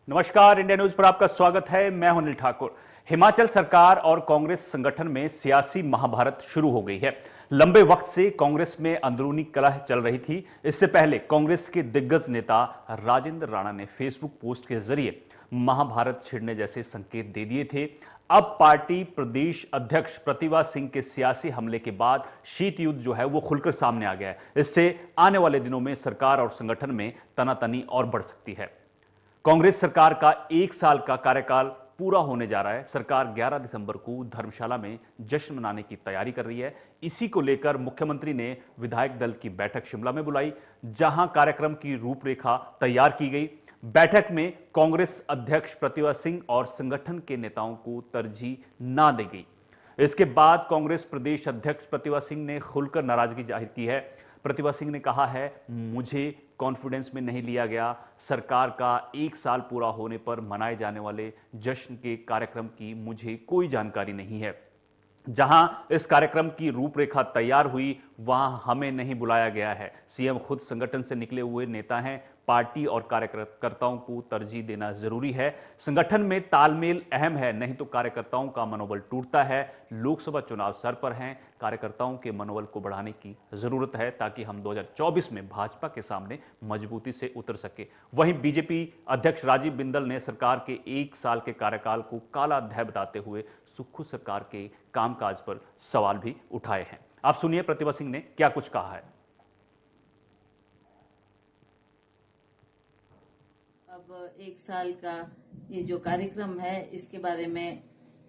नमस्कार, India news पर आपका स्वागत है। मैं हूं अनिल ठाकुर। हिमाचल सरकार और कांग्रेस संगठन में सियासी महाभारत शुरू हो गई है। लंबे वक्त से कांग्रेस में अंदरूनी कलह चल रही थी। इससे पहले कांग्रेस के दिग्गज नेता राजेंद्र राणा ने फेसबुक पोस्ट के जरिए महाभारत छिड़ने जैसे संकेत दे दिए थे। अब पार्टी प्रदेश अध्यक्ष प्रतिभा सिंह के सियासी हमले के बाद शीत युद्ध जो है वो खुलकर सामने आ गया है। इससे आने वाले दिनों में सरकार और संगठन में तनातनी और बढ़ सकती है। कांग्रेस सरकार का 1 साल का कार्यकाल पूरा होने जा रहा है। सरकार 11 दिसंबर को धर्मशाला में जश्न मनाने की तैयारी कर रही है। इसी को लेकर मुख्यमंत्री ने विधायक दल की बैठक शिमला में बुलाई, जहां कार्यक्रम की रूपरेखा तैयार की गई। बैठक में कांग्रेस अध्यक्ष प्रतिभा सिंह और संगठन के नेताओं को तरजीह ना दी गई। इसके बाद कांग्रेस प्रदेश अध्यक्ष प्रतिभा सिंह ने खुलकर नाराजगी जाहिर की है। प्रतिभा सिंह ने कहा है, मुझे कॉन्फिडेंस में नहीं लिया गया। सरकार का 1 साल पूरा होने पर मनाए जाने वाले जश्न के कार्यक्रम की मुझे कोई जानकारी नहीं है। जहां इस कार्यक्रम की रूपरेखा तैयार हुई, वहां हमें नहीं बुलाया गया है। सीएम खुद संगठन से निकले हुए नेता हैं। पार्टी और कार्यकर्ताओं को तरजीह देना जरूरी है। संगठन में तालमेल अहम है, नहीं तो कार्यकर्ताओं का मनोबल टूटता है। लोकसभा चुनाव सर पर हैं। कार्यकर्ताओं के मनोबल को बढ़ाने की जरूरत है ताकि हम 2024 में भाजपा के सामने मजबूती से उतर सके। वहीं बीजेपी अध्यक्ष राजीव बिंदल ने सरकार के 1 साल के कार्यकाल को काला अध्याय बताते हुए सुक्खू सरकार के कामकाज पर सवाल भी उठाए हैं। आप सुनिए प्रतिभा सिंह ने क्या कुछ कहा है। अब 1 साल का ये जो कार्यक्रम है, इसके बारे में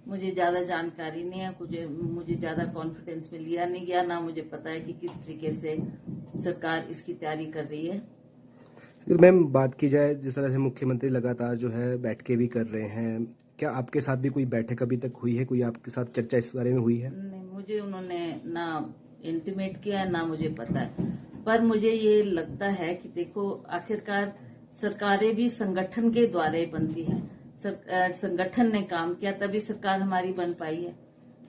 मुझे ज्यादा जानकारी नहीं है। मुझे ज्यादा कॉन्फिडेंस में लिया नहीं गया, ना मुझे पता है कि किस तरीके से सरकार इसकी तैयारी कर रही है। अगर मैम बात की जाए, जिस तरह से मुख्यमंत्री लगातार जो है बैठकें भी कर रहे हैं, क्या आपके साथ भी कोई बैठक अभी तक हुई है? कोई आपके साथ चर्चा इस बारे में हुई है? नहीं, मुझे उन्होंने ना इंटीमेट किया है, ना मुझे पता है। पर मुझे ये लगता है कि देखो, आखिरकार सरकारें भी संगठन के द्वारा ही बनती है। संगठन ने काम किया तभी सरकार हमारी बन पाई है।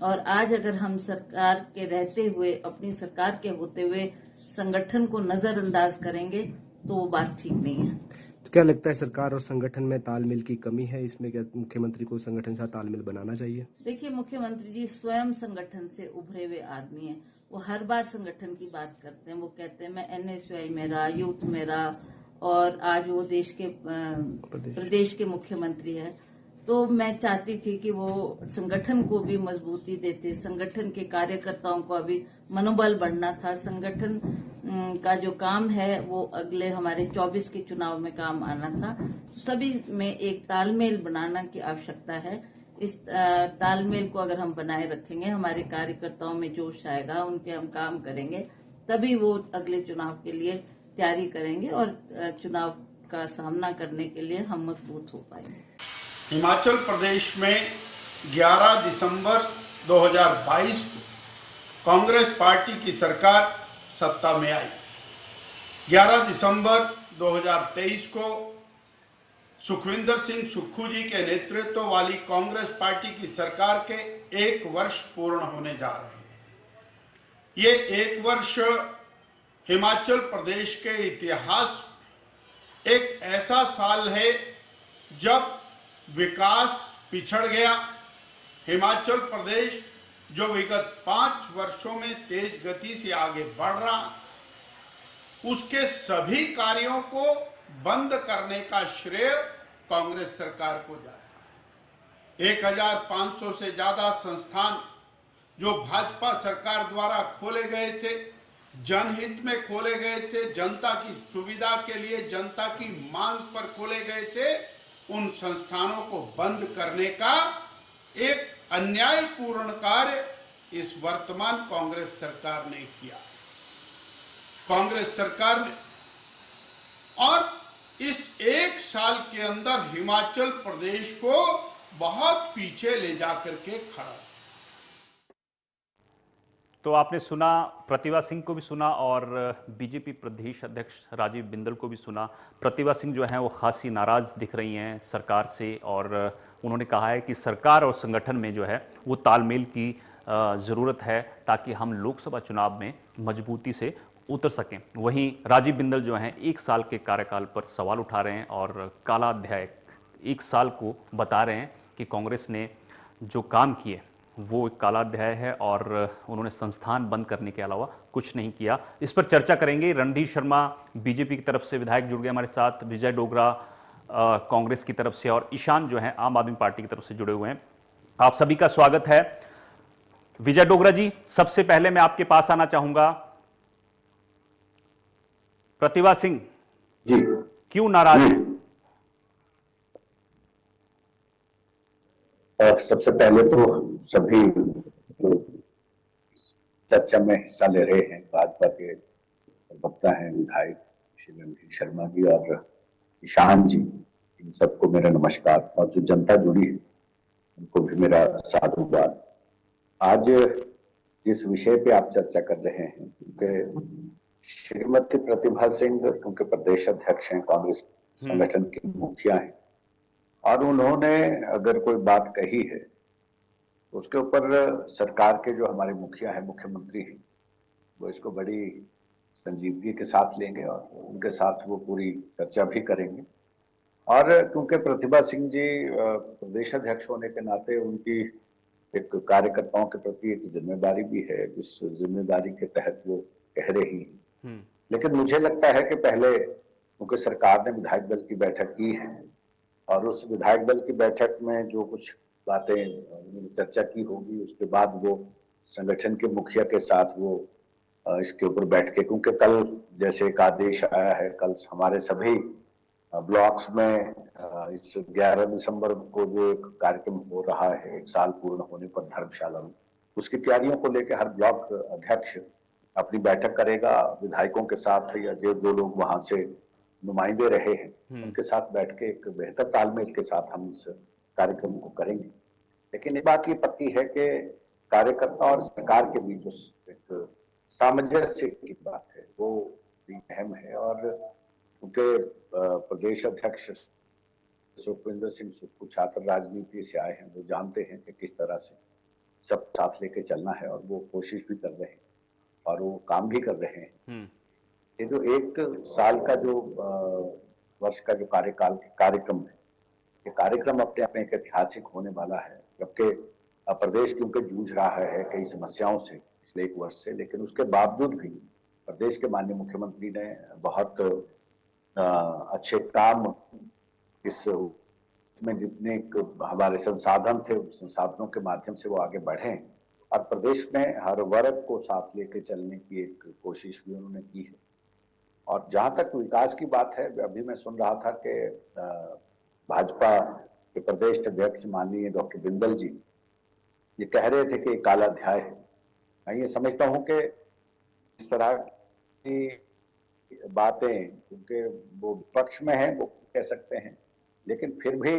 और आज अगर हम सरकार के रहते हुए, अपनी सरकार के होते हुए संगठन को नजरअंदाज करेंगे तो वो बात ठीक नहीं है। तो क्या लगता है, सरकार और संगठन में तालमेल की कमी है? इसमें क्या मुख्यमंत्री को संगठन से तालमेल बनाना चाहिए? देखिए, मुख्यमंत्री जी स्वयं संगठन से उभरे हुए आदमी हैं। वो हर बार संगठन की बात करते हैं। वो कहते हैं मैं एनएसयूआई में रहा, यूथ में रहा, और आज वो देश के प्रदेश के मुख्यमंत्री है। तो मैं चाहती थी कि वो संगठन को भी मजबूती देते, संगठन के कार्यकर्ताओं को अभी मनोबल बढ़ना था। संगठन का जो काम है वो अगले हमारे 24 के चुनाव में काम आना था। सभी में एक तालमेल बनाना की आवश्यकता है। इस तालमेल को अगर हम बनाए रखेंगे, हमारे कार्यकर्ताओं में जोश आएगा, उनके हम काम करेंगे, तभी वो अगले चुनाव के लिए तैयारी करेंगे और चुनाव का सामना करने के लिए हम मजबूत हो पाएंगे। हिमाचल प्रदेश में 11 दिसंबर 2022 को कांग्रेस पार्टी की सरकार सत्ता में आई। 11 दिसंबर 2023 को सुखविंदर सिंह सुक्खू जी के नेतृत्व वाली कांग्रेस पार्टी की सरकार के 1 वर्ष पूर्ण होने जा रहे हैं। ये 1 वर्ष हिमाचल प्रदेश के इतिहास एक ऐसा साल है जब विकास पिछड़ गया। हिमाचल प्रदेश जो विगत 5 वर्षों में तेज गति से आगे बढ़ रहा, उसके सभी कार्यों को बंद करने का श्रेय कांग्रेस सरकार को जाता है। 1500 से ज्यादा संस्थान जो भाजपा सरकार द्वारा खोले गए थे, जनहित में खोले गए थे, जनता की सुविधा के लिए, जनता की मांग पर खोले गए थे, उन संस्थानों को बंद करने का एक अन्यायपूर्ण कार्य इस वर्तमान कांग्रेस सरकार ने किया। कांग्रेस सरकार ने और इस 1 साल के अंदर हिमाचल प्रदेश को बहुत पीछे ले जाकर के खड़ा। तो आपने सुना, प्रतिभा सिंह को भी सुना और बीजेपी प्रदेश अध्यक्ष राजीव बिंदल को भी सुना। प्रतिभा सिंह जो हैं वो खासी नाराज दिख रही हैं सरकार से, और उन्होंने कहा है कि सरकार और संगठन में जो है वो तालमेल की ज़रूरत है ताकि हम लोकसभा चुनाव में मजबूती से उतर सकें। वहीं राजीव बिंदल जो हैं 1 साल के कार्यकाल पर सवाल उठा रहे हैं और काला अध्याय एक साल को बता रहे हैं कि कांग्रेस ने जो काम किए वो एक काला अध्याय है और उन्होंने संस्थान बंद करने के अलावा कुछ नहीं किया। इस पर चर्चा करेंगे। रणधीर शर्मा बीजेपी की तरफ से विधायक जुड़ गए हमारे साथ, विजय डोगरा कांग्रेस की तरफ से और ईशान जो है आम आदमी पार्टी की तरफ से जुड़े हुए हैं। आप सभी का स्वागत है। विजय डोगरा जी, सबसे पहले मैं आपके पास आना चाहूंगा। प्रतिभा सिंह जी क्यों नाराज हैं? सबसे पहले तो सभी जो चर्चा में हिस्सा ले रहे हैं, भाजपा के वक्ता हैं, विधायक श्री रणधीर शर्मा जी और ईशान जी, इन सबको मेरा नमस्कार। और जो जनता जुड़ी है उनको भी मेरा साधुवाद। आज जिस विषय पे आप चर्चा कर रहे हैं, क्योंकि श्रीमती प्रतिभा सिंह क्योंकि प्रदेश अध्यक्ष हैं, कांग्रेस संगठन की मुखिया हैं, और उन्होंने अगर कोई बात कही है तो उसके ऊपर सरकार के जो हमारे मुखिया हैं, मुख्यमंत्री हैं, वो इसको बड़ी संजीदगी के साथ लेंगे और उनके साथ वो पूरी चर्चा भी करेंगे। और क्योंकि प्रतिभा सिंह जी प्रदेश अध्यक्ष होने के नाते उनकी एक कार्यकर्ताओं के प्रति एक जिम्मेदारी भी है, जिस जिम्मेदारी के तहत वो कह रही है। लेकिन मुझे लगता है कि पहले क्योंकि सरकार ने विधायक दल की बैठक की है और उस विधायक दल की बैठक में जो कुछ बातें चर्चा की होगी, उसके बाद वो संगठन के मुखिया के साथ वो इसके ऊपर बैठ के, क्योंकि कल जैसे एक आदेश आया है, कल हमारे सभी ब्लॉक्स में इस 11 दिसंबर को जो एक कार्यक्रम हो रहा है, एक साल पूर्ण होने पर धर्मशाला में, उसकी तैयारियों को लेकर हर ब्लॉक अध्यक्ष अपनी बैठक करेगा विधायकों के साथ, या जो लोग वहां से नुमाइंदे रहे हैं उनके साथ बैठ के एक बेहतर तालमेल के साथ हम इस कार्यक्रम को करेंगे। लेकिन ये बात ये पक्की है कि कार्यकर्ता और सरकार के बीच जो एक सामंजस्य की बात है वो भी अहम है। और क्योंकि प्रदेश अध्यक्ष सुखविंदर सिंह सुक्खू छात्र राजनीति से आए हैं, वो जानते हैं कि किस तरह से सब साथ लेके चलना है, और वो कोशिश भी कर रहे हैं और वो काम भी कर रहे हैं। ये जो एक साल का जो वर्ष का जो कार्यक्रम है, ये कार्यक्रम अपने आप में एक ऐतिहासिक होने वाला है। जबकि प्रदेश क्योंकि जूझ रहा है कई समस्याओं से पिछले एक वर्ष से, लेकिन उसके बावजूद भी प्रदेश के माननीय मुख्यमंत्री ने बहुत अच्छे काम इसमें जितने हमारे संसाधन थे, उन संसाधनों के माध्यम से वो आगे बढ़े और प्रदेश में हर वर्ग को साथ लेके चलने की एक कोशिश भी उन्होंने की है। और जहां तक विकास की बात है, अभी मैं सुन रहा था कि भाजपा के प्रदेश अध्यक्ष माननीय डॉक्टर बिंदल जी ये कह रहे थे कि काला अध्याय है। मैं ये समझता हूं कि इस तरह की बातें, क्योंकि वो विपक्ष में है, वो कह सकते हैं, लेकिन फिर भी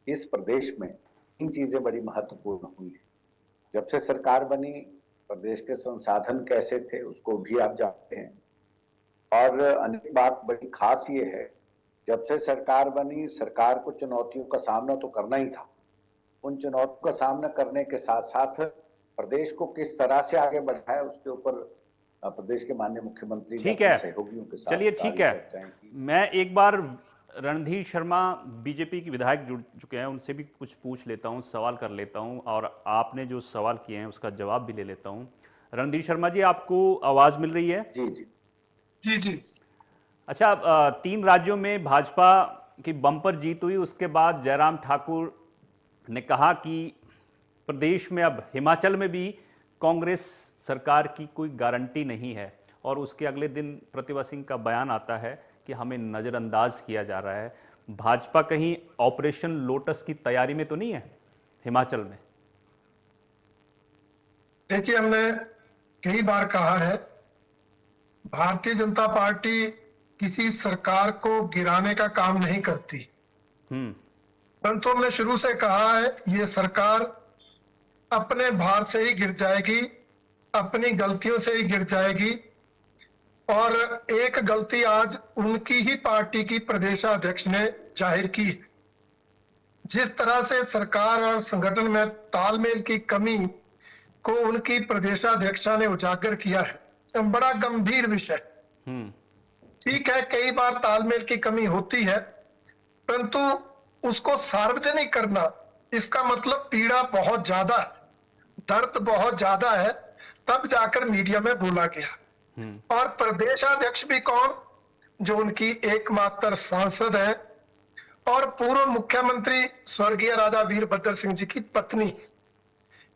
इस प्रदेश में इन चीजें बड़ी महत्वपूर्ण हुई है। जब से सरकार बनी, प्रदेश के संसाधन कैसे थे उसको भी आप जानते हैं। और अन्य बात बड़ी खास ये है, जब से सरकार बनी, सरकार को चुनौतियों का सामना तो करना ही था। उन चुनौतियों का सामना करने के साथ साथ प्रदेश को किस तरह से आगे बढ़ाया, उसके ऊपर प्रदेश के माननीय मुख्यमंत्री ठीक है, सहयोगियों के साथ चलिए ठीक है। मैं एक बार रणधीर शर्मा बीजेपी के विधायक जुड़ चुके हैं, उनसे भी कुछ पूछ लेता हूं, सवाल कर लेता हूं और आपने जो सवाल किए हैं उसका जवाब भी ले लेता हूं। रणधीर शर्मा जी, आपको आवाज मिल रही है? जी जी जी जी। अच्छा, 3 राज्यों में भाजपा की बम्पर जीत हुई, उसके बाद जयराम ठाकुर ने कहा कि प्रदेश में अब हिमाचल में भी कांग्रेस सरकार की कोई गारंटी नहीं है, और उसके अगले दिन प्रतिभा सिंह का बयान आता है कि हमें नजरअंदाज किया जा रहा है। भाजपा कहीं ऑपरेशन लोटस की तैयारी में तो नहीं है हिमाचल में? देखिए, हमने कई बार कहा है, भारतीय जनता पार्टी किसी सरकार को गिराने का काम नहीं करती। परंतु हमने शुरू से कहा है, ये सरकार अपने भार से ही गिर जाएगी, अपनी गलतियों से ही गिर जाएगी। और एक गलती आज उनकी ही पार्टी की प्रदेशाध्यक्ष ने जाहिर की है। जिस तरह से सरकार और संगठन में तालमेल की कमी को उनकी प्रदेशाध्यक्षा ने उजागर किया है, बड़ा गंभीर विषय। ठीक है, कई बार तालमेल की कमी होती है, परंतु उसको सार्वजनिक करना, इसका मतलब पीड़ा बहुत ज्यादा है, दर्द बहुत ज्यादा है, तब जाकर मीडिया में बोला गया। और प्रदेशाध्यक्ष भी कौन, जो उनकी एकमात्र सांसद है और पूर्व मुख्यमंत्री स्वर्गीय राजा वीरभद्र सिंह जी की पत्नी,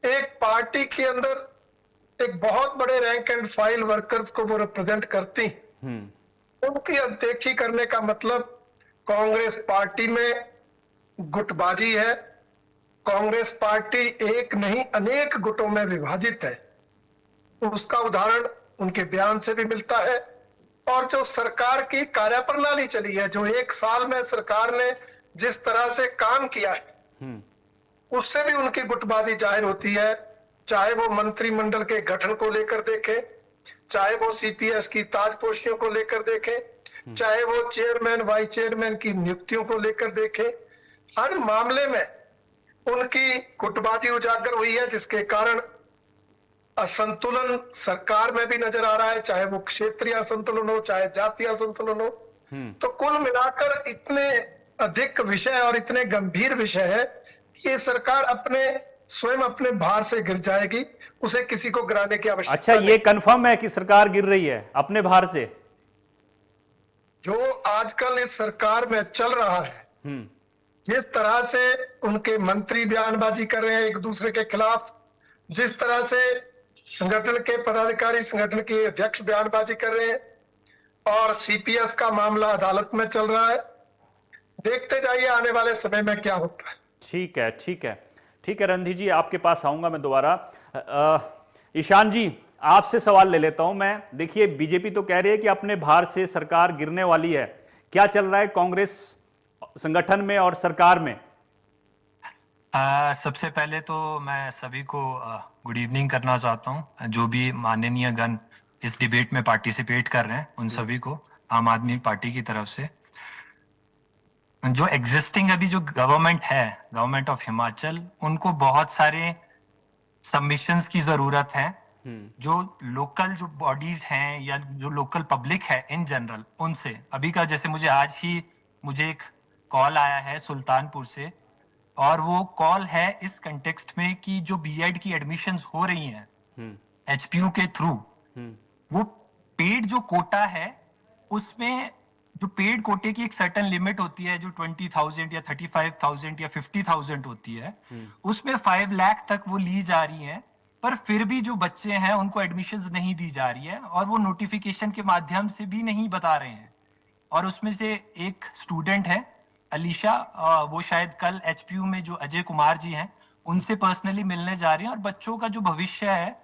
एक पार्टी के अंदर एक बहुत बड़े रैंक एंड फाइल वर्कर्स को वो रिप्रेजेंट करती, उनकी अनदेखी करने का मतलब कांग्रेस पार्टी में गुटबाजी है। कांग्रेस पार्टी एक नहीं अनेक गुटों में विभाजित है, उसका उदाहरण उनके बयान से भी मिलता है। और जो सरकार की कार्यप्रणाली चली है, जो एक साल में सरकार ने जिस तरह से काम किया है, उससे भी उनकी गुटबाजी जाहिर होती है। चाहे वो मंत्रिमंडल के गठन को लेकर देखें, चाहे वो सीपीएस की ताजपोशियों को लेकर देखें, चाहे वो चेयरमैन वाइस चेयरमैन की नियुक्तियों को लेकर देखें, हर मामले में उनकी गुटबाजी उजागर हुई है, जिसके कारण असंतुलन सरकार में भी नजर आ रहा है, चाहे वो क्षेत्रीय असंतुलन हो, चाहे जातीय असंतुलन हो। तो कुल मिलाकर इतने अधिक विषय और इतने गंभीर विषय है कि ये सरकार स्वयं अपने भार से गिर जाएगी, उसे किसी को गिराने की आवश्यकता अच्छा, नहीं। ये कंफर्म है कि सरकार गिर रही है अपने भार से? जो आजकल इस सरकार में चल रहा है, जिस तरह से उनके मंत्री बयानबाजी कर रहे हैं एक दूसरे के खिलाफ, जिस तरह से संगठन के पदाधिकारी, संगठन के अध्यक्ष बयानबाजी कर रहे हैं, और सीपीएस का मामला अदालत में चल रहा है, देखते जाइए आने वाले समय में क्या होता है। ठीक है, ठीक है, ठीक है। रणधीर जी, आपके पास आऊंगा मैं दोबारा। ईशान जी, आपसे सवाल ले लेता हूं मैं। देखिए, बीजेपी तो कह रही है कि अपने भार से सरकार गिरने वाली है। क्या चल रहा है कांग्रेस संगठन में और सरकार में? सबसे पहले तो मैं सभी को गुड इवनिंग करना चाहता हूं, जो भी माननीय गण इस डिबेट में पार्टिसिपेट कर रहे हैं उन सभी को आम आदमी पार्टी की तरफ से। जो एग्जिस्टिंग अभी जो गवर्नमेंट है, गवर्नमेंट ऑफ हिमाचल, उनको बहुत सारे सबमिशंस की जरूरत है। जो लोकल जो बॉडीज हैं या जो लोकल पब्लिक है इन जनरल, उनसे अभी का, जैसे मुझे एक कॉल आया है सुल्तानपुर से, और वो कॉल है इस कंटेक्स्ट में कि जो बीएड की एडमिशंस हो रही हैं एचपीयू के थ्रू, वो पेड जो कोटा है, उसमें जो पेड कोटे की एक सर्टेन लिमिट होती है, जो 20,000 या 35,000 या 50,000 होती है, उसमें 5 लाख तक वो ली जा रही है। पर फिर भी जो बच्चे हैं उनको एडमिशंस नहीं दी जा रही है, और वो नोटिफिकेशन के माध्यम से भी नहीं बता रहे हैं। और उसमें से एक स्टूडेंट है अलीशा, वो शायद कल एचपीयू में जो अजय कुमार जी हैं उनसे पर्सनली मिलने जा रही हैं। और बच्चों का जो भविष्य है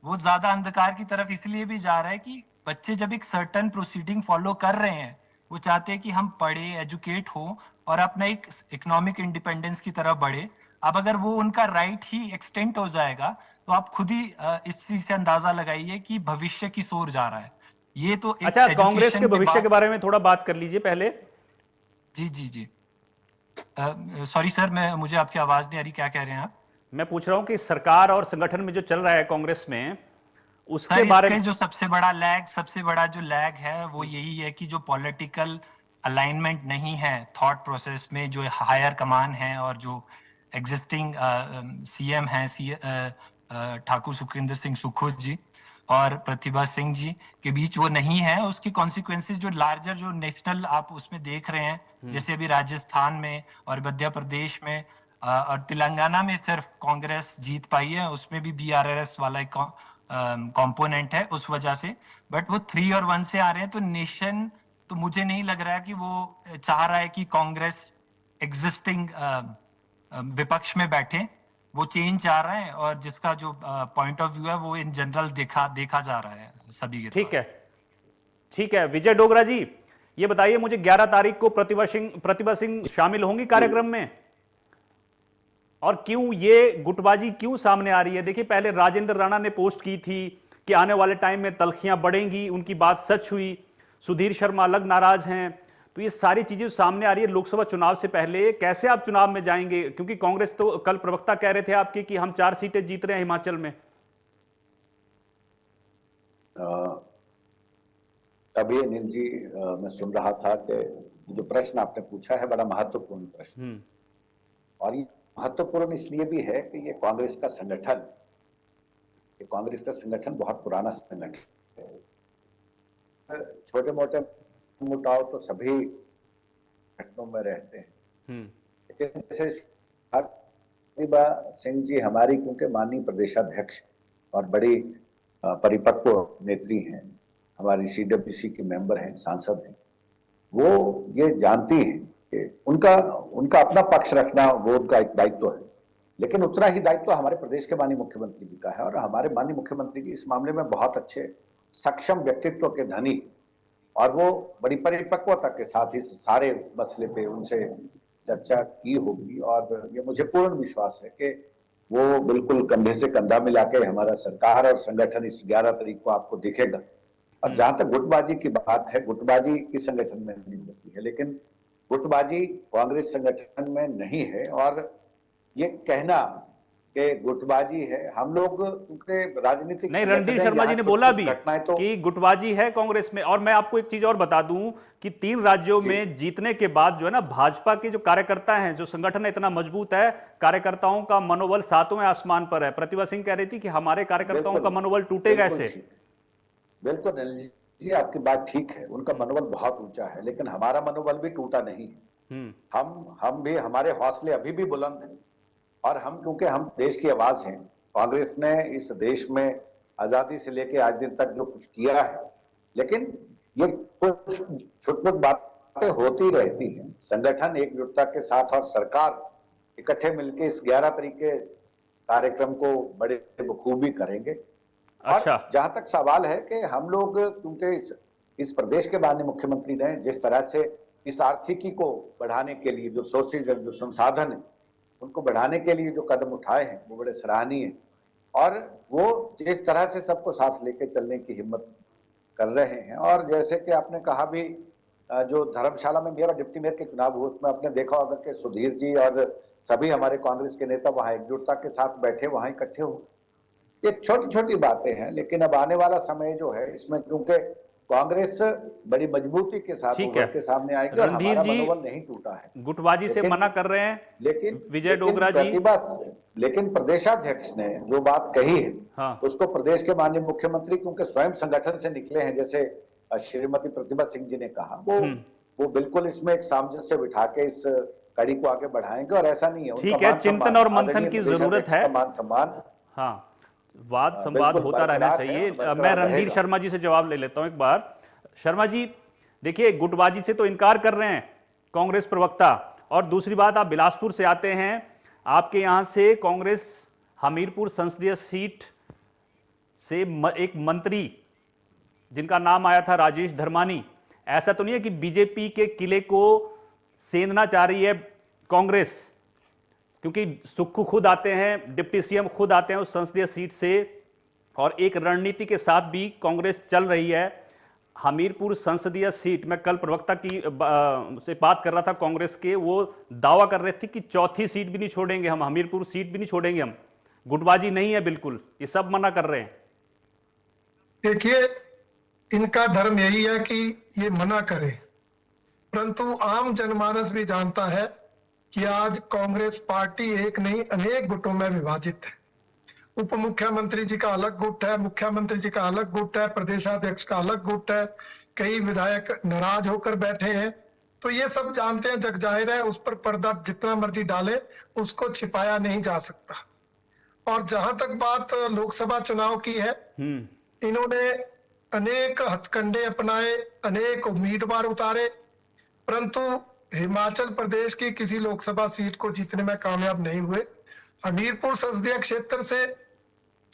वो ज्यादा अंधकार की तरफ इसलिए भी जा रहा है कि बच्चे जब एक सर्टेन प्रोसीडिंग फॉलो कर रहे हैं, वो चाहते हैं कि हम पढ़े, एजुकेट हो और अपना एक इकोनॉमिक इंडिपेंडेंस की तरफ बढ़े। अब अगर वो उनका राइट ही एक्सटेंड हो जाएगा, तो आप खुद ही इस चीज से अंदाजा लगाइए कि भविष्य की ओर जा रहा है। ये तो एक अच्छा, कांग्रेस के भविष्य के बारे में थोड़ा बात कर लीजिए पहले। जी सॉरी सर, मुझे आपकी आवाज नहीं आ रही, क्या कह रहे हैं आप? मैं पूछ रहा हूं कि सरकार और संगठन में जो चल रहा है कांग्रेस में, उसके बारे में। जो सबसे बड़ा जो लैग है वो यही है कि जो पॉलिटिकल अलाइनमेंट नहीं है थॉट प्रोसेस में, जो हायर कमान है और जो एग्जिस्टिंग सीएम है ठाकुर सुखविंदर सिंह सुक्खू जी और प्रतिभा सिंह जी के बीच वो नहीं है। उसकी कॉन्सिक्वेंसेस जो लार्जर जो नेशनल आप उसमें देख रहे हैं, जैसे अभी राजस्थान में और मध्य प्रदेश में और तेलंगाना में सिर्फ कांग्रेस जीत पाई है, उसमें भी बीआरएस वाला एक कंपोनेंट है उस वजह से। बट वो 3 और 1 से आ रहे हैं, तो नेशन तो मुझे नहीं लग रहा है कि वो चाह रहा है कि कांग्रेस एग्जिस्टिंग विपक्ष में बैठे। वो चेंज आ रहा है, और जिसका जो पॉइंट ऑफ व्यू है वो इन जनरल देखा जा रहा है सभी के। ठीक है। विजय डोगरा जी, ये बताइए मुझे, 11 तारीख को प्रतिभा सिंह शामिल होंगी कार्यक्रम में? और क्यों ये गुटबाजी क्यों सामने आ रही है? देखिए, पहले राजेंद्र राणा ने पोस्ट की थी कि आने वाले टाइम में तलखियां बढ़ेंगी, उनकी बात सच हुई। सुधीर शर्मा अलग नाराज हैं। तो ये सारी चीजें सामने आ रही है लोकसभा चुनाव से पहले। कैसे आप चुनाव में जाएंगे? क्योंकि कांग्रेस तो कल प्रवक्ता कह रहे थे आपके कि हम 4 सीटें जीत रहे हैं हिमाचल में। तभी अनिल जी, मैं सुन रहा था कि जो प्रश्न आपने पूछा है बड़ा महत्वपूर्ण प्रश्न, और ये महत्वपूर्ण इसलिए भी है कि ये कांग्रेस का संगठन बहुत पुराना संगठन है। छोटे मोटे मुटाव तो सभी घटनों में रहते हैं, लेकिन जैसे प्रतिभा सिंह जी हमारी क्योंकि माननीय प्रदेशाध्यक्ष और बड़ी परिपक्व नेत्री हैं, हमारी CWC की मेंबर हैं, सांसद हैं, वो ये जानती हैं कि उनका अपना पक्ष रखना वो उनका एक दायित्व है, लेकिन उतना ही दायित्व हमारे प्रदेश के माननीय मुख्यमंत्री जी का है। और हमारे माननीय मुख्यमंत्री जी इस मामले में बहुत अच्छे सक्षम व्यक्तित्व के धनी, और वो बड़ी परिपक्वता के साथ इस सारे मसले पे उनसे चर्चा की होगी, और ये मुझे पूर्ण विश्वास है कि वो बिल्कुल कंधे से कंधा मिला के हमारा सरकार और संगठन इस 11 तारीख को आपको दिखेगा। और जहां तक गुटबाजी की बात है, गुटबाजी किस संगठन में नहीं होती है, लेकिन गुटबाजी कांग्रेस संगठन में नहीं है। और ये कहना कि गुटबाजी है, हम लोग क्योंकि राजनीतिक नहीं, रणधीर शर्मा जी ने बोला भी कि गुटबाजी है कांग्रेस में। और मैं आपको एक चीज और बता दूं कि 3 राज्यों में जीतने के बाद जो है ना, भाजपा के जो कार्यकर्ता हैं, जो संगठन इतना मजबूत है, कार्यकर्ताओं का मनोबल 7वें आसमान पर है। प्रतिभा सिंह कह रही थी कि हमारे कार्यकर्ताओं का मनोबल टूटेगा ऐसे। बिल्कुल अनिल जी, आपकी बात ठीक है, उनका मनोबल बहुत ऊंचा है, लेकिन हमारा मनोबल भी टूटा नहीं है। हम भी, हमारे हौसले अभी भी बुलंद हैं, और क्योंकि हम देश की आवाज हैं। कांग्रेस ने इस देश में आजादी से लेके आज दिन तक जो कुछ किया है, लेकिन ये कुछ छुटपुट बातें होती रहती हैं। संगठन एकजुटता के साथ और सरकार इकट्ठे मिलकर इस 11 तारीख के कार्यक्रम को बड़े बखूबी करेंगे। अच्छा, और जहां तक सवाल है कि हम लोग क्योंकि इस प्रदेश के माननीय मुख्यमंत्री ने जिस तरह से इस आर्थिकी को बढ़ाने के लिए जो सोर्सेज जो संसाधन है उनको बढ़ाने के लिए जो कदम उठाए हैं वो बड़े सराहनीय हैं, और वो जिस तरह से सबको साथ लेके चलने की हिम्मत कर रहे हैं। और जैसे कि आपने कहा भी, जो धर्मशाला में मेयर और डिप्टी मेयर के चुनाव हुए उसमें आपने देखा होगा कि सुधीर जी और सभी हमारे कांग्रेस के नेता वहां एकजुटता के साथ बैठे, वहां इकट्ठे हो। ये छोटी छोटी बातें हैं, लेकिन अब आने वाला समय जो है इसमें क्योंकि कांग्रेस बड़ी मजबूती के साथ उभर के सामने आएगी, और हमारा मनोबल नहीं टूटा है। गुटबाजी से मना कर रहे हैं लेकिन विजय डोगरा जी, लेकिन प्रदेशाध्यक्ष ने जो बात कही है, हाँ, उसको प्रदेश के माननीय मुख्यमंत्री क्योंकि स्वयं संगठन से निकले हैं, जैसे श्रीमती प्रतिभा सिंह जी ने कहा, वो बिल्कुल इसमें एक सामंजस्य बिठा के इस कड़ी को आगे बढ़ाएंगे। और ऐसा नहीं है, ठीक है, चिंतन और मंथन की जरूरत है, मान सम्मान, हाँ, वाद संवाद होता रहना चाहिए। मैं रणधीर शर्मा जी से जवाब ले लेता हूं एक बार। शर्मा जी, देखिए, गुटबाजी से तो इनकार कर रहे हैं कांग्रेस प्रवक्ता, और दूसरी बात, आप बिलासपुर से आते हैं, आपके यहां से कांग्रेस हमीरपुर संसदीय सीट से एक मंत्री जिनका नाम आया था राजेश धर्मानी, ऐसा तो नहीं है कि बीजेपी के किले को सेंधना चाह रही है कांग्रेस? क्योंकि सुक्खू खुद आते हैं, डिप्टी CM खुद आते हैं उस संसदीय सीट से, और एक रणनीति के साथ भी कांग्रेस चल रही है। हमीरपुर संसदीय सीट, मैं कल प्रवक्ता की से बात कर रहा था कांग्रेस के, वो दावा कर रहे थे कि चौथी सीट भी नहीं छोड़ेंगे हम, हमीरपुर सीट भी नहीं छोड़ेंगे हम। गुटबाजी नहीं है बिल्कुल, ये सब मना कर रहे हैं। देखिए, इनका धर्म यही है कि ये मना करे, परंतु आम जनमानस भी जानता है कि आज कांग्रेस पार्टी एक नहीं अनेक गुटों में विभाजित है। उप मुख्यमंत्री जी का अलग गुट है, मुख्यमंत्री जी का अलग गुट है, प्रदेशाध्यक्ष का अलग गुट है, कई विधायक नाराज होकर बैठे हैं। तो ये सब जानते हैं, जग जाहिर है, उस पर पर्दा जितना मर्जी डाले उसको छिपाया नहीं जा सकता। और जहां तक बात लोकसभा चुनाव की है, इन्होंने अनेक हथकंडे अपनाए, अनेक उम्मीदवार उतारे, परंतु हिमाचल प्रदेश की किसी लोकसभा सीट को जीतने में कामयाब नहीं हुए। हमीरपुर संसदीय क्षेत्र से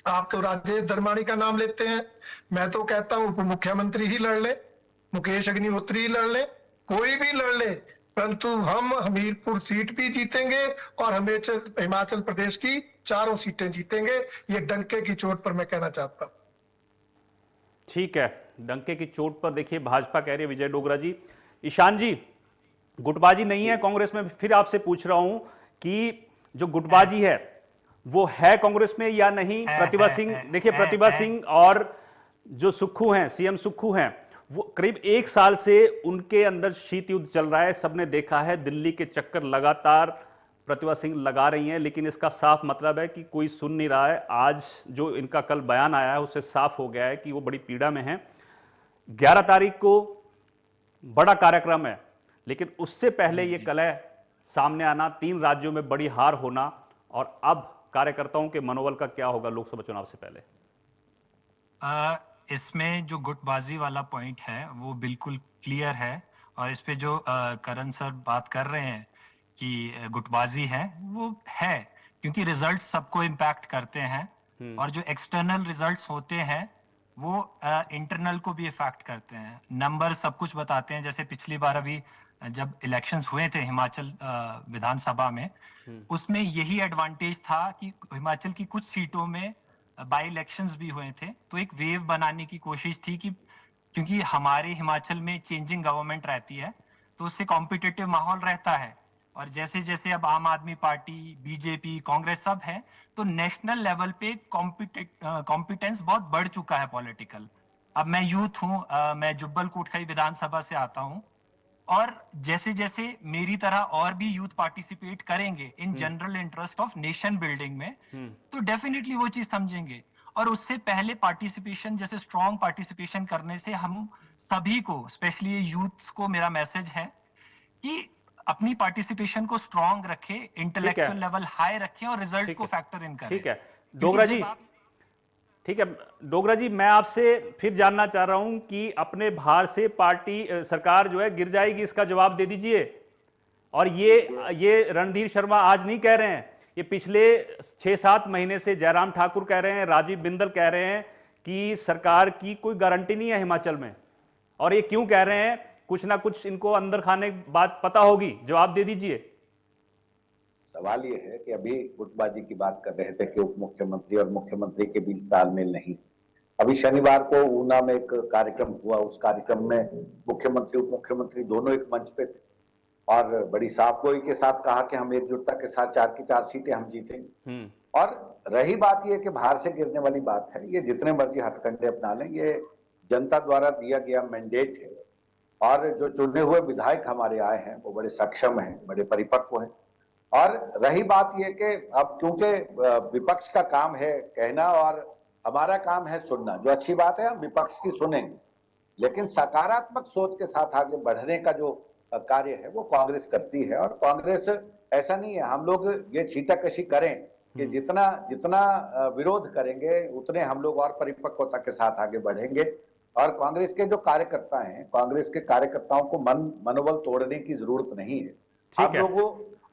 आप तो राजेश धर्मानी का नाम लेते हैं, मैं तो कहता हूं उप मुख्यमंत्री ही लड़ ले, मुकेश अग्निहोत्री ही लड़ ले, कोई भी लड़ ले, परंतु हम हमीरपुर सीट भी जीतेंगे और हिमाचल प्रदेश की 4 सीटें जीतेंगे। ये डंके की चोट पर मैं कहना चाहता हूं। ठीक है, डंके की चोट पर देखिए भाजपा कह रही है, विजय डोगरा जी। ईशान जी, गुटबाजी नहीं है कांग्रेस में, फिर आपसे पूछ रहा हूं कि जो गुटबाजी है वो है कांग्रेस में या नहीं? प्रतिभा सिंह, देखिए प्रतिभा सिंह और जो सुक्खू हैं, CM सुक्खू हैं, वो करीब 1 साल से उनके अंदर शीत युद्ध चल रहा है, सबने देखा है। दिल्ली के चक्कर लगातार प्रतिभा सिंह लगा रही हैं, लेकिन इसका साफ मतलब है कि कोई सुन नहीं रहा है। आज जो इनका कल बयान आया है उससे साफ हो गया है कि वो बड़ी पीड़ा में हैं। 11 तारीख को बड़ा कार्यक्रम है, लेकिन उससे पहले ये कलह सामने आना, 3 राज्यों में बड़ी हार होना, और अब कार्यकर्ताओं के मनोबल का क्या होगा लोकसभा चुनाव से पहले? इसमें जो गुटबाजी वाला पॉइंट है वो बिल्कुल क्लियर है, और इस पे जो करण सर बात कर रहे हैं कि गुटबाजी है, वो है क्योंकि रिजल्ट सबको इम्पैक्ट करते हैं, और जो एक्सटर्नल रिजल्ट्स होते हैं वो इंटरनल को भी इफेक्ट करते हैं। नंबर सब कुछ बताते हैं। जैसे पिछली बार अभी जब इलेक्शंस हुए थे हिमाचल विधानसभा में, उसमें यही एडवांटेज था कि हिमाचल की कुछ सीटों में बाई इलेक्शंस भी हुए थे, तो एक वेव बनाने की कोशिश थी कि क्योंकि हमारे हिमाचल में चेंजिंग गवर्नमेंट रहती है तो उससे कॉम्पिटिटिव माहौल रहता है, और जैसे जैसे अब आम आदमी पार्टी, बीजेपी, कांग्रेस सब है, तो नेशनल लेवल पे कॉम्पिटेंस बहुत बढ़ चुका है पॉलिटिकल। अब मैं यूथ हूँ, मैं जुब्बल कोटखाई विधानसभा से आता हूँ, और जैसे जैसे मेरी तरह और भी यूथ पार्टिसिपेट करेंगे in general interest of nation building में, तो डेफिनेटली वो चीज समझेंगे। और उससे पहले पार्टिसिपेशन, जैसे स्ट्रॉन्ग पार्टिसिपेशन करने से हम सभी को, स्पेशली यूथ को मेरा मैसेज है कि अपनी पार्टिसिपेशन को स्ट्रॉन्ग रखें, इंटेलेक्चुअल लेवल हाई रखें, और रिजल्ट को फैक्टर इन करें। ठीक है डोगरा जी, ठीक है डोगरा जी, मैं आपसे फिर जानना चाह रहा हूं कि अपने भार से पार्टी सरकार जो है गिर जाएगी, इसका जवाब दे दीजिए। और ये रणधीर शर्मा आज नहीं कह रहे हैं, ये पिछले 6-7 महीने से जयराम ठाकुर कह रहे हैं, राजीव बिंदल कह रहे हैं कि सरकार की कोई गारंटी नहीं है हिमाचल में। और ये क्यों कह रहे हैं? कुछ ना कुछ इनको अंदर खाने की बात पता होगी, जवाब दे दीजिए। सवाल ये है कि अभी गुटबाजी की बात कर रहे थे कि उप मुख्यमंत्री और मुख्यमंत्री के बीच तालमेल नहीं। अभी शनिवार को ऊना में एक कार्यक्रम हुआ, उस कार्यक्रम में मुख्यमंत्री उप मुख्यमंत्री दोनों एक मंच पे थे और बड़ी साफ गोई के साथ कहा कि हम एकजुटता के साथ 4 की 4 सीटें हम जीतेंगे। और रही बात यह कि बाहर से गिरने वाली बात है, ये जितने मर्जी हथकंडे अपना लें, ये जनता द्वारा दिया गया मैंडेट है, और जो चुने हुए विधायक हमारे आए हैं वो बड़े सक्षम हैं, बड़े परिपक्व हैं। और रही बात यह कि अब क्योंकि विपक्ष का काम है कहना और हमारा काम है सुनना, जो अच्छी बात है हम विपक्ष की सुनेंगे, लेकिन सकारात्मक सोच के साथ आगे बढ़ने का जो कार्य है वो कांग्रेस करती है। और कांग्रेस ऐसा नहीं है, हम लोग ये छींटाकशी करें कि जितना जितना विरोध करेंगे उतने हम लोग और परिपक्वता के साथ आगे बढ़ेंगे। और कांग्रेस के जो कार्यकर्ता हैं, कांग्रेस के कार्यकर्ताओं को मनोबल तोड़ने की जरूरत नहीं है। हम लोगों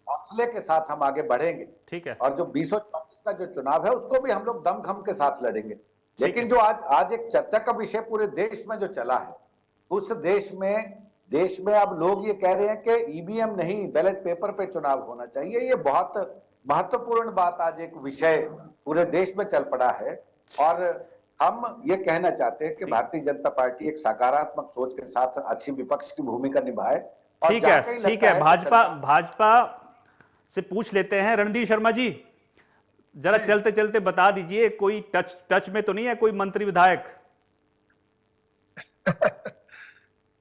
हौसले के साथ हम आगे बढ़ेंगे। ठीक है। और जो 2024 का जो चुनाव है उसको भी हम लोग दमखम के साथ लड़ेंगे। लेकिन जो आज एक चर्चा का विषय पूरे देश में जो चला है, उस देश में अब लोग ये कह रहे हैं कि ईवीएम नहीं बैलेट पेपर पे चुनाव होना चाहिए। ये बहुत महत्वपूर्ण बात, आज एक विषय पूरे देश में चल पड़ा है। और हम ये कहना चाहते हैं कि भारतीय जनता पार्टी एक सकारात्मक सोच के साथ अच्छी विपक्ष की भूमिका निभाए। ठीक है, भाजपा से पूछ लेते हैं। रणधीर शर्मा जी, जरा चलते चलते बता दीजिए, कोई टच में तो नहीं है कोई मंत्री विधायक?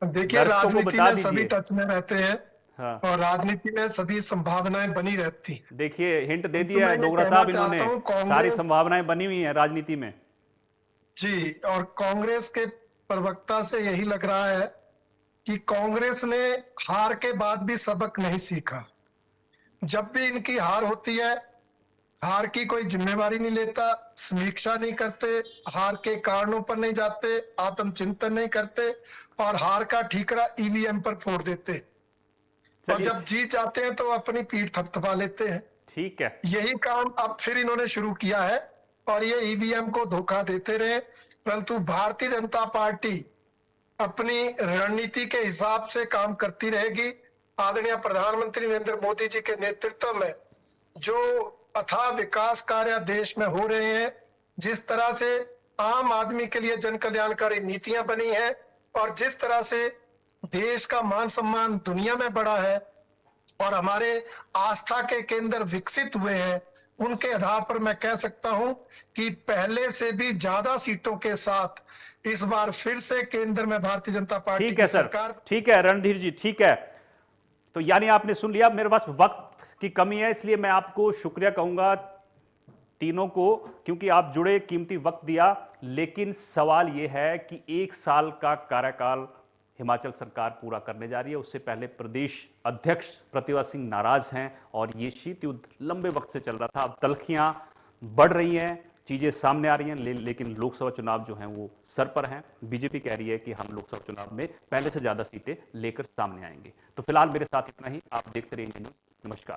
देखिए, राजनीति में सभी टच में रहते हैं। हाँ। और राजनीति में सभी संभावनाएं बनी रहती हैं। देखिए, हिंट दे दिया है डोगरा साहब इन्होंने, सारी संभावनाएं बनी हुई हैं राजनीति में जी। और कांग्रेस के प्रवक्ता से यही लग रहा है कि कांग्रेस ने हार के बाद भी सबक नहीं सीखा। जब भी इनकी हार होती है, हार की कोई जिम्मेवारी नहीं लेता, समीक्षा नहीं करते, हार के कारणों पर नहीं जाते, आत्मचिंतन नहीं करते, और हार का ठीकरा ईवीएम पर फोड़ देते। और जब जीत जाते हैं तो अपनी पीठ थपथपा लेते हैं। ठीक है, यही काम अब फिर इन्होंने शुरू किया है, और ये ईवीएम को धोखा देते रहे। परंतु भारतीय जनता पार्टी अपनी रणनीति के हिसाब से काम करती रहेगी। आदरणीय प्रधानमंत्री नरेंद्र मोदी जी के नेतृत्व में जो अथाह विकास कार्य देश में हो रहे हैं, जिस तरह से आम आदमी के लिए जन कल्याणकारी नीतियां बनी हैं, और जिस तरह से देश का मान सम्मान दुनिया में बढ़ा है और हमारे आस्था के केंद्र विकसित हुए हैं, उनके आधार पर मैं कह सकता हूं कि पहले से भी ज्यादा सीटों के साथ इस बार फिर से केंद्र में भारतीय जनता पार्टी ठीक है की सर, सरकार। ठीक है रणधीर जी, ठीक है। तो यानी आपने सुन लिया, मेरे पास वक्त की कमी है, इसलिए मैं आपको शुक्रिया कहूंगा तीनों को, क्योंकि आप जुड़े, कीमती वक्त दिया। लेकिन सवाल यह है कि 1 साल का कार्यकाल हिमाचल सरकार पूरा करने जा रही है, उससे पहले प्रदेश अध्यक्ष प्रतिभा सिंह नाराज हैं और ये शीत युद्ध लंबे वक्त से चल रहा था। अब तल्खियां बढ़ रही हैं, चीजें सामने आ रही हैं, लेकिन लोकसभा चुनाव जो हैं वो सर पर हैं। बीजेपी कह रही है कि हम लोकसभा चुनाव में पहले से ज्यादा सीटें लेकर सामने आएंगे। तो फिलहाल मेरे साथ इतना ही, आप देखते रहिए न्यूज़। नमस्कार।